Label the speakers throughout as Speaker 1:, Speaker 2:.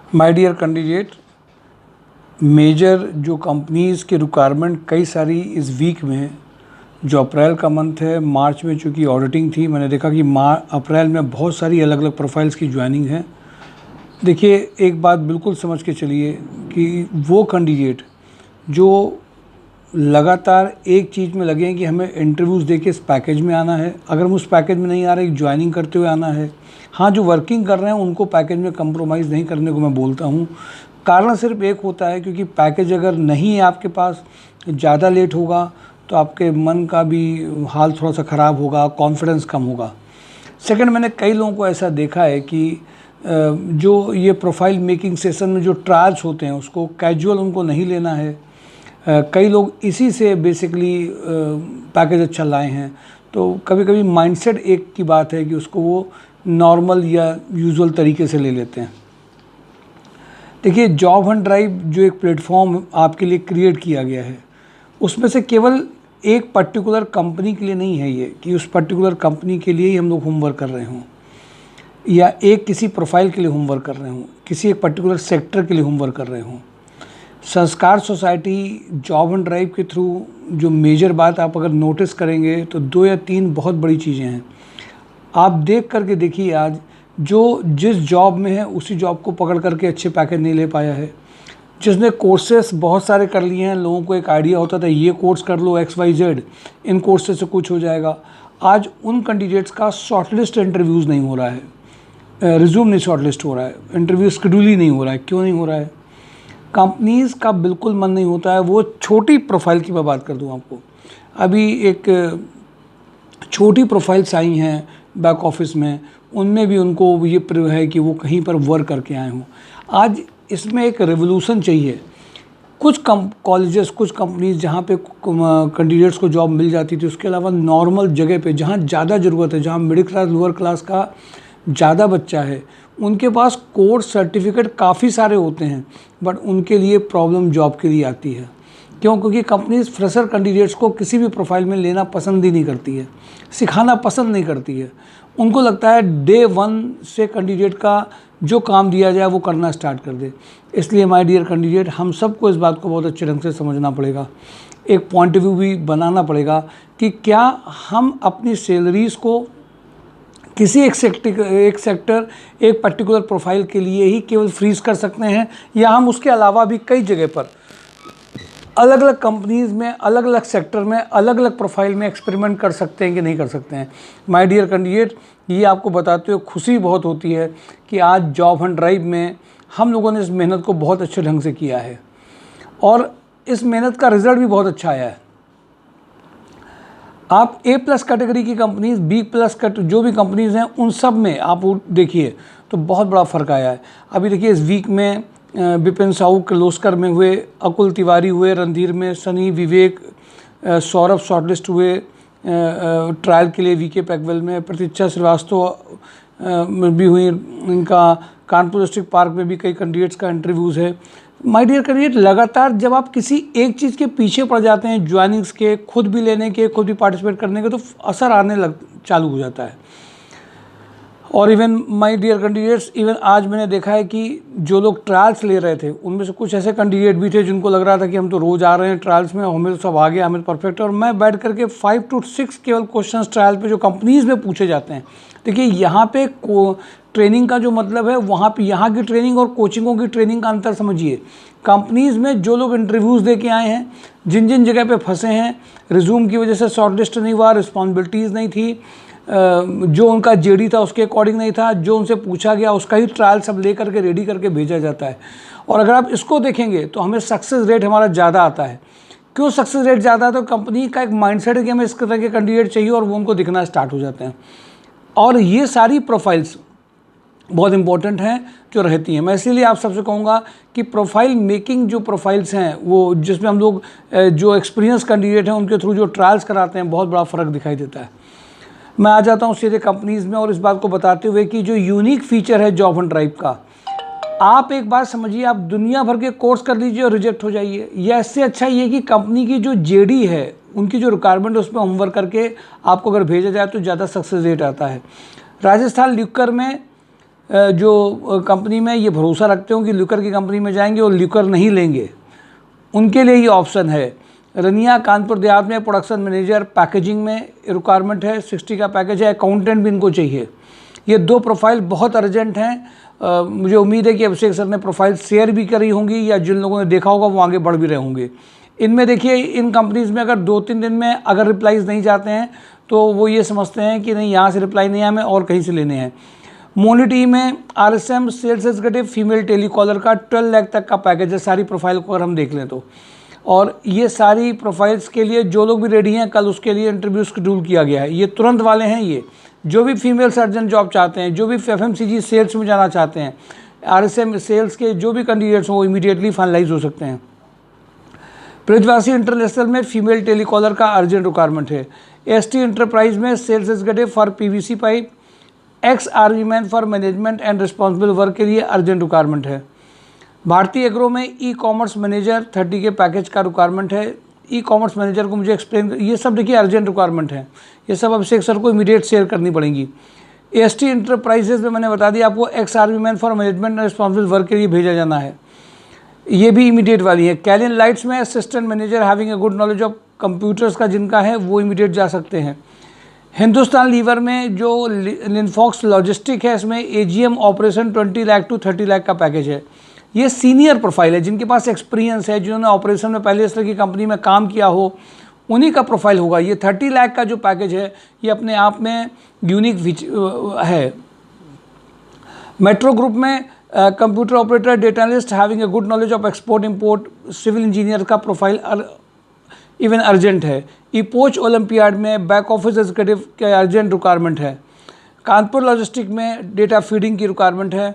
Speaker 1: My dear candidate, major जो companies के requirement कई सारी इस वीक में, जो अप्रैल का मंथ है, मार्च में चूँकि ऑडिटिंग थी, मैंने देखा कि अप्रैल में बहुत सारी अलग अलग प्रोफाइल्स की ज्वाइनिंग है। देखिए, एक बात बिल्कुल समझ के चलिए कि वो कैंडिडेट जो लगातार एक चीज़ में लगे हैं कि हमें इंटरव्यूज़ देके इस पैकेज में आना है, अगर हम उस पैकेज में नहीं आ रहे, ज्वाइनिंग करते हुए आना है। हाँ, जो वर्किंग कर रहे हैं उनको पैकेज में कंप्रोमाइज़ नहीं करने को मैं बोलता हूँ। कारण सिर्फ एक होता है, क्योंकि पैकेज अगर नहीं है आपके पास, ज़्यादा लेट होगा तो आपके मन का भी हाल थोड़ा सा ख़राब होगा, कॉन्फिडेंस कम होगा। सेकंड, मैंने कई लोगों को ऐसा देखा है कि जो ये प्रोफाइल मेकिंग सेशन में जो ट्रायल्स होते हैं उसको कैजुअल उनको नहीं लेना है। कई लोग इसी से बेसिकली पैकेज अच्छा लाए हैं। तो कभी कभी माइंडसेट एक की बात है कि उसको वो नॉर्मल या यूजुअल तरीके से ले लेते हैं। देखिए, जॉब हंट ड्राइव जो एक प्लेटफॉर्म आपके लिए क्रिएट किया गया है, उसमें से केवल एक पर्टिकुलर कंपनी के लिए नहीं है ये कि उस पर्टिकुलर कंपनी के लिए ही हम लोग होमवर्क कर रहे हों, या एक किसी प्रोफाइल के लिए होमवर्क कर रहे हों, किसी एक पर्टिकुलर सेक्टर के लिए होमवर्क कर रहे हों। संस्कार सोसाइटी जॉब एंड ड्राइव के थ्रू जो मेजर बात आप अगर नोटिस करेंगे तो 2 या 3 बहुत बड़ी चीज़ें हैं। आप देख करके देखिए, आज जो जिस जॉब में है उसी जॉब को पकड़ करके अच्छे पैकेज नहीं ले पाया है। जिसने कोर्सेस बहुत सारे कर लिए हैं, लोगों को एक आइडिया होता था ये कोर्स कर लो XYZ, इन कोर्सेज से कुछ हो जाएगा। आज उन कैंडिडेट्स का शॉर्टलिस्ट इंटरव्यूज़ नहीं हो रहा है, रिज्यूम नहीं शॉर्टलिस्ट हो रहा है, इंटरव्यू शेड्यूल ही नहीं हो रहा है। क्यों नहीं हो रहा है? कंपनीज़ का बिल्कुल मन नहीं होता है। वो छोटी प्रोफाइल की मैं बात कर दूं आपको, अभी एक छोटी प्रोफाइल्स आई हैं बैक ऑफिस में, उनमें भी उनको ये है कि वो कहीं पर वर्क करके आए हों। आज इसमें एक रेवोल्यूशन चाहिए। कुछ कॉलेजेस, कुछ कंपनीज जहाँ पे कैंडिडेट्स को जॉब मिल जाती थी, उसके अलावा नॉर्मल जगह पे जहाँ ज़्यादा ज़रूरत है, जहाँ मिडिल क्लास लोअर क्लास का ज़्यादा बच्चा है, उनके पास कोर्स सर्टिफिकेट काफ़ी सारे होते हैं, बट उनके लिए प्रॉब्लम जॉब के लिए आती है। क्यों? क्योंकि कंपनीज फ्रेशर कैंडिडेट्स को किसी भी प्रोफाइल में लेना पसंद ही नहीं करती है, सिखाना पसंद नहीं करती है। उनको लगता है डे 1 से कैंडिडेट का जो काम दिया जाए वो करना स्टार्ट कर दे। इसलिए माय डियर कैंडिडेट, हम सबको इस बात को बहुत अच्छे ढंग से समझना पड़ेगा, एक पॉइंट ऑफ व्यू भी बनाना पड़ेगा कि क्या हम अपनी सैलरीज़ को किसी एक सेक्टर एक पर्टिकुलर प्रोफाइल के लिए ही केवल फ्रीज कर सकते हैं, या हम उसके अलावा भी कई जगह पर अलग अलग कंपनीज़ में, अलग अलग सेक्टर में, अलग अलग प्रोफाइल में एक्सपेरिमेंट कर सकते हैं कि नहीं कर सकते हैं। माय डियर कैंडिडेट, ये आपको बताते हुए खुशी बहुत होती है कि आज जॉब हंट ड्राइव में हम लोगों ने इस मेहनत को बहुत अच्छे ढंग से किया है और इस मेहनत का रिज़ल्ट भी बहुत अच्छा आया है। आप A+ कैटेगरी की कंपनीज़, B+ जो भी कंपनीज़ हैं, उन सब में आप देखिए तो बहुत बड़ा फ़र्क आया है। अभी देखिए, इस वीक में विपिन साहू किर्लोस्कर में हुए, अकुल तिवारी हुए रणधीर में, सनी, विवेक, सौरभ शॉर्टलिस्ट हुए ट्रायल के लिए VK पैकवेल में, प्रतीक्षा श्रीवास्तव भी हुई, इनका कानपुर डिस्ट्रिक्ट पार्क में भी कई कैंडिडेट्स का इंटरव्यूज़ है। माय डियर कैंडिडेट, लगातार जब आप किसी एक चीज़ के पीछे पड़ जाते हैं, ज्वाइनिंग्स के, खुद भी लेने के, खुद भी पार्टिसिपेट करने के, तो असर आने चालू हो जाता है। और even my dear candidates, even आज मैंने देखा है कि जो लोग ट्रायल्स ले रहे थे, उनमें से कुछ ऐसे कैंडिडेट भी थे जिनको लग रहा था कि हम तो रोज़ आ रहे हैं ट्रायल्स में, हमें तो सब आ गया, हमें परफेक्ट है। और मैं बैठ करके 5 to 6 केवल क्वेश्चन ट्रायल पे जो कंपनीज़ में पूछे जाते हैं। देखिए, यहाँ पे ट्रेनिंग का जो मतलब है, वहाँ पे यहाँ की ट्रेनिंग और कोचिंगों की ट्रेनिंग का अंतर समझिए। कंपनीज़ में जो लोग इंटरव्यूज़ दे के आए हैं, जिन जिन जगह पे फंसे हैं, रिज्यूम की वजह से शॉर्टलिस्ट नहीं हुआ, रिस्पॉन्सिबिलिटीज़ नहीं थी, जो उनका JD था उसके अकॉर्डिंग नहीं था, जो उनसे पूछा गया उसका ही ट्रायल सब ले करके रेडी करके भेजा जाता है। और अगर आप इसको देखेंगे तो हमें सक्सेस रेट हमारा ज़्यादा आता है। क्यों सक्सेस रेट ज़्यादा है? तो कंपनी का एक माइंडसेट है कि हमें इस तरह के कैंडिडेट चाहिए और वो उनको दिखना स्टार्ट हो जाते हैं। और ये सारी प्रोफाइल्स बहुत इंपॉर्टेंट हैं जो रहती हैं। मैं इसीलिए आप सबसे कहूँगा कि प्रोफाइल मेकिंग जो प्रोफाइल्स हैं, वो जिसमें हम लोग जो एक्सपीरियंस कैंडिडेट हैं उनके थ्रू जो ट्रायल्स कराते हैं, बहुत बड़ा फ़र्क दिखाई देता है। मैं आ जाता हूँ सीधे कंपनीज़ में और इस बात को बताते हुए कि जो यूनिक फीचर है जॉब हंट ड्राइव का, आप एक बात समझिए, आप दुनिया भर के कोर्स कर लीजिए और रिजेक्ट हो जाइए, या इससे अच्छा ये कि कंपनी की जो JD है, उनकी जो रिक्वायरमेंट है, उस पर होमवर्क करके आपको अगर भेजा जाए तो ज़्यादा सक्सेस रेट आता है। राजस्थान ल्यूकर में जो कंपनी में ये भरोसा रखते हो कि लिकर की कंपनी में जाएंगे और लिकर नहीं लेंगे, उनके लिए ये ऑप्शन है। रनिया कानपुर देहात में प्रोडक्शन मैनेजर पैकेजिंग में रिक्वायरमेंट है, 60 का पैकेज है। अकाउंटेंट भी इनको चाहिए। ये 2 प्रोफाइल बहुत अर्जेंट हैं। मुझे उम्मीद है कि अभिषेक सर ने प्रोफाइल शेयर भी करी होंगी या जिन लोगों ने देखा होगा वो आगे बढ़ भी रहे होंगे। इनमें देखिए, इन कंपनीज़ में अगर 2-3 दिन में अगर रिप्लाईज नहीं जाते हैं तो वो ये समझते हैं कि नहीं, यहाँ से रिप्लाई नहीं आया, हमें और कहीं से लेने हैं। मोनिटी में RSM sales executive female telecaller का 12 लाख तक का पैकेज है, सारी प्रोफाइल को अगर हम देख लें तो। और ये सारी प्रोफाइल्स के लिए जो लोग भी रेडी हैं, कल उसके लिए इंटरव्यू शेड्यूल किया गया है। ये तुरंत वाले हैं। ये जो भी फीमेल सर्जन जॉब चाहते हैं, जो भी FMCG सेल्स में जाना चाहते हैं, RSM सेल्स के जो भी कैंडिडेट्स हों वो इमीडिएटली फाइनलाइज हो सकते हैं। ब्रजवासी इंटरनेशनल में फीमेल टेलीकॉलर का अर्जेंट रिक्वायरमेंट है। ST इंटरप्राइज में sales executive for PVC pipe, ex army man for management and responsible work के लिए अर्जेंट रिक्वायरमेंट है। भारतीय एग्रो में E-कॉमर्स मैनेजर 30 के पैकेज का रिक्वायरमेंट है। E-कॉमर्स मैनेजर को मुझे एक्सप्लेन, ये सब देखिए अर्जेंट रिक्वायरमेंट है। ये सब अभिषेक सर को इमीडिएट शेयर करनी पड़ेंगी। ST इंटरप्राइजेज में मैंने बता दिया आपको, x army man for management and responsible work के लिए भेजा जाना है। ये भी इमीडिएट वाली है। कैलिन लाइट्स में assistant manager having a good knowledge of computers का जिनका है वो इमीडिएट जा सकते हैं। हिंदुस्तान लीवर में जो लिनफॉक्स लॉजिस्टिक है, इसमें AGM operation 20 lakh to 30 lakh का पैकेज है। ये सीनियर प्रोफाइल है, जिनके पास एक्सपीरियंस है, जिन्होंने ऑपरेशन में पहले इस तरह की कंपनी में काम किया हो, उन्हीं का प्रोफाइल होगा। ये 30 लाख का जो पैकेज है ये अपने आप में यूनिक है। मेट्रो ग्रुप में computer operator, data analyst having a good knowledge of export import, civil engineer का प्रोफाइल इवन अर्जेंट है। इपोच ओलंपियाड में बैक ऑफिस एग्जीक्यूटिव के अर्जेंट रिक्वायरमेंट है। कानपुर लॉजिस्टिक में डेटा फीडिंग की रिक्वायरमेंट है।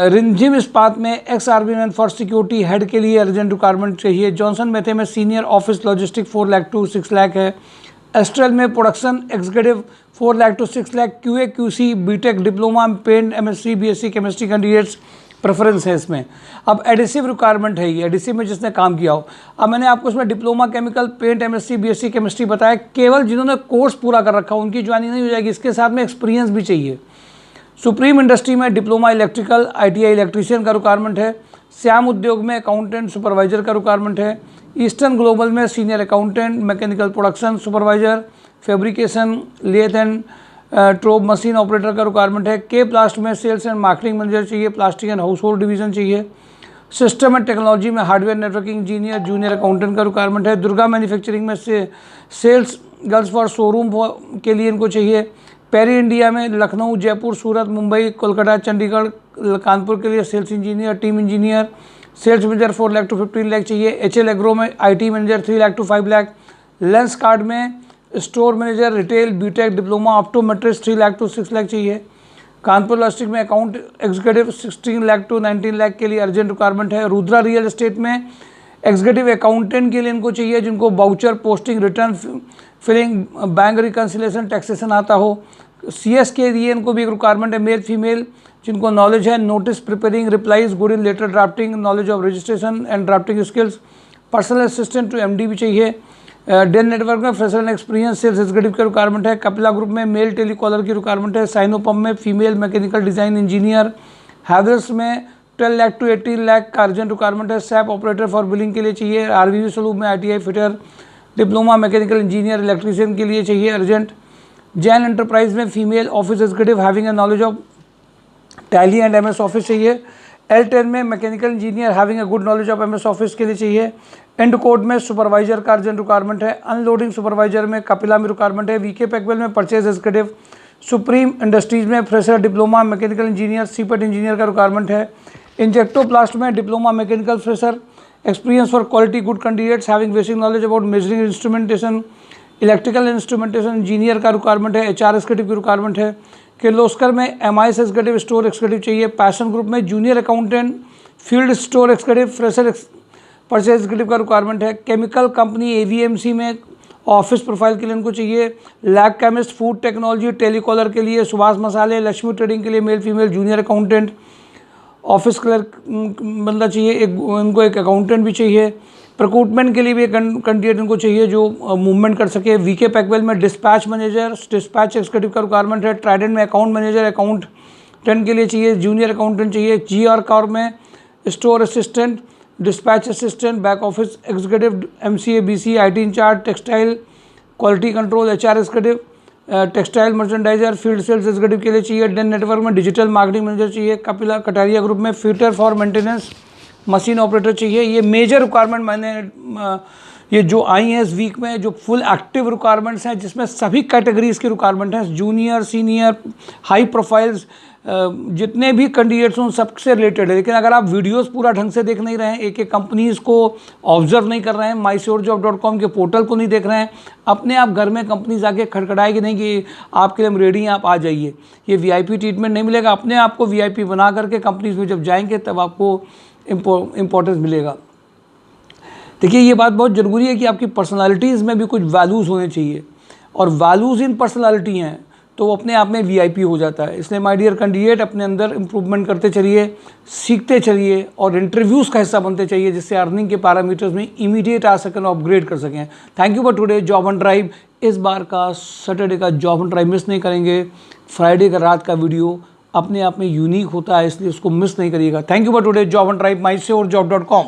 Speaker 1: रिमझिम इस्पात में ex army man for security head के लिए अर्जेंट रिक्वायरमेंट चाहिए। जॉनसन मेथे में senior office logistic 4 lakh to 6 lakh है। एस्ट्रल में production executive 4 lakh to 6 lakh. QA QC BTech diploma paint MSc BSc chemistry candidates preference है इसमें। अब एडिसिव रिक्वायरमेंट है, ये एडिसिव में जिसने काम किया हो। अब मैंने आपको इसमें diploma chemical paint MSc BSc chemistry बताया, केवल जिन्होंने कोर्स पूरा कर रखा हो उनकी ज्वाइनिंग नहीं हो जाएगी, इसके साथ में एक्सपीरियंस भी चाहिए। सुप्रीम इंडस्ट्री में डिप्लोमा इलेक्ट्रिकल ITI इलेक्ट्रीशियन का रिक्वायरमेंट है। श्याम उद्योग में अकाउंटेंट सुपरवाइजर का रिक्वायरमेंट है। ईस्टर्न ग्लोबल में senior accountant mechanical production supervisor fabrication lathe and ट्रोब मशीन ऑपरेटर का रिक्वायरमेंट है। के प्लास्ट में सेल्स एंड मार्केटिंग मैनेजर चाहिए, plastic and household division चाहिए। सिस्टम एंड टेक्नोलॉजी में hardware networking engineer junior accountant का requirement है। Durga manufacturing में सेल्स गर्ल्स फॉर शोरूम के लिए इनको चाहिए। पेरी इंडिया में लखनऊ, जयपुर, सूरत, मुंबई, कोलकाता, चंडीगढ़, कानपुर के लिए sales engineer, team engineer, sales manager 4 lakh to 15 lakh चाहिए। HL एग्रो में IT manager 3 lakh to 5 lakh. Lenskart में store manager retail BTech diploma optometrist 3 lakh to 6 lakh चाहिए। कानपुर लॉजिस्टिक में account executive 16 lakh to 19 lakh के लिए अर्जेंट रिक्वायरमेंट है। रुद्रा रियल एस्टेट में एग्जीक्यूटिव अकाउंटेंट के लिए इनको चाहिए, जिनको voucher posting return filling bank reconciliation taxation आता हो। CS के लिए इनको भी एक रिक्वायरमेंट है, मेल फीमेल, जिनको नॉलेज है notice preparing replies good in letter drafting, knowledge of registration and drafting skills. Personal assistant to MD भी चाहिए। डेल नेटवर्क में fresher and experience sales executive का रिक्वायरमेंट है। कपिला ग्रुप में मेल टेलीकॉलर की requirement है। साइनोपम में female mechanical design engineer. Havells में 12 लाख टू 18 लाख का अर्जेंट रिक्वायरमेंट है। SAP ऑपरेटर फॉर बिलिंग के लिए चाहिए। RVV सलूब में ITI fitter diploma mechanical engineer electrician के लिए चाहिए अर्जेंट। जैन एंटरप्राइज में female office executive having a knowledge of tally and MS office चाहिए। L10 में mechanical engineer having a good knowledge of MS office के लिए चाहिए। एंड कोड में सुपरवाइजर का अर्जेंट रिक्वायरमेंट है। अनलोडिंग सुपरवाइजर में कपिला में रिक्वायरमेंट है। VK पैकवेल में परचेज एग्जीक्यूटिव। सुप्रीम इंडस्ट्रीज में fresher diploma mechanical engineer CIPET engineer का रिक्वायरमेंट है। इंजेक्टोप्लास्ट में diploma mechanical fresher experience for quality good candidates having basic knowledge about measuring instrumentation electrical instrumentation engineer का requirement है। HR executive की requirement है। किर्लोस्कर में MIS executive store executive चाहिए। Passion group में junior accountant field store executive fresher purchase executive का requirement है। Chemical company AVMC में ऑफिस प्रोफाइल के लिए इनको चाहिए। Lab chemist food technology telecaller के लिए सुभाष मसाले लक्ष्मी ट्रेडिंग के लिए male female junior accountant office clerk बंदा चाहिए। इनको एक अकाउंटेंट भी चाहिए। रिक्रूटमेंट के लिए भी एक कैंडिडेट इनको चाहिए जो मूवमेंट कर सके। VK पैकवेल में डिस्पैच मैनेजर डिस्पैच एग्जीक्यूटिव का रिक्वायरमेंट है। ट्राइडेंट में अकाउंट मैनेजर अकाउंट 10 के लिए चाहिए जूनियर अकाउंटेंट चाहिए, GR कॉर्प में store assistant, dispatch assistant, back office executive, MCA BC, IT in charge, textile quality control, HR executive, textile merchandiser, field sales executive के लिए चाहिए। डेन नेटवर्क में डिजिटल मार्केटिंग मैनेजर चाहिए। कपिला कटारिया ग्रुप में fitter for maintenance machine operator चाहिए। ये major requirement मैंने ये जो आई हैं इस वीक में, जो फुल एक्टिव रिक्वायरमेंट्स हैं, जिसमें सभी कैटेगरीज की रिक्वायरमेंट हैं, जूनियर, सीनियर, हाई प्रोफाइल्स, जितने भी कैंडिडेट्स हों सबसे रिलेटेड है। लेकिन अगर आप वीडियोस पूरा ढंग से देख नहीं रहे हैं, एक एक कंपनीज़ को ऑब्जर्व नहीं कर रहे हैं, mysurejob.com के पोर्टल को नहीं देख रहे हैं, अपने आप घर में कंपनीज आके खड़खड़ाएगी नहीं कि आपके लिए हम रेडी हैं, आप आ जाइए, ये VIP ट्रीटमेंट नहीं मिलेगा। अपने आप को VIP बना करके कंपनीज में जब जाएंगे तब आपको इम्पोर्टेंस मिलेगा। देखिए ये बात बहुत ज़रूरी है कि आपकी पर्सनालिटीज़ में भी कुछ वैल्यूज़ होने चाहिए, और वैल्यूज़ इन पर्सनालिटी हैं तो वो अपने आप में VIP हो जाता है। इसलिए माय डियर कैंडिडेट, अपने अंदर इम्प्रूवमेंट करते चलिए, सीखते चलिए और इंटरव्यूज़ का हिस्सा बनते चाहिए, जिससे अर्निंग के पैरामीटर्स में इमीडिएट आ सकें और अपग्रेड कर सकें। Thank you for today job on drive. इस बार का सैटरडे का जॉब ऑन ड्राइव मिस नहीं करेंगे। फ्राइडे का रात का वीडियो अपने आप में यूनिक होता है, इसलिए उसको मिस नहीं करिएगा। Thank you for today job on drive, mysurejob.com।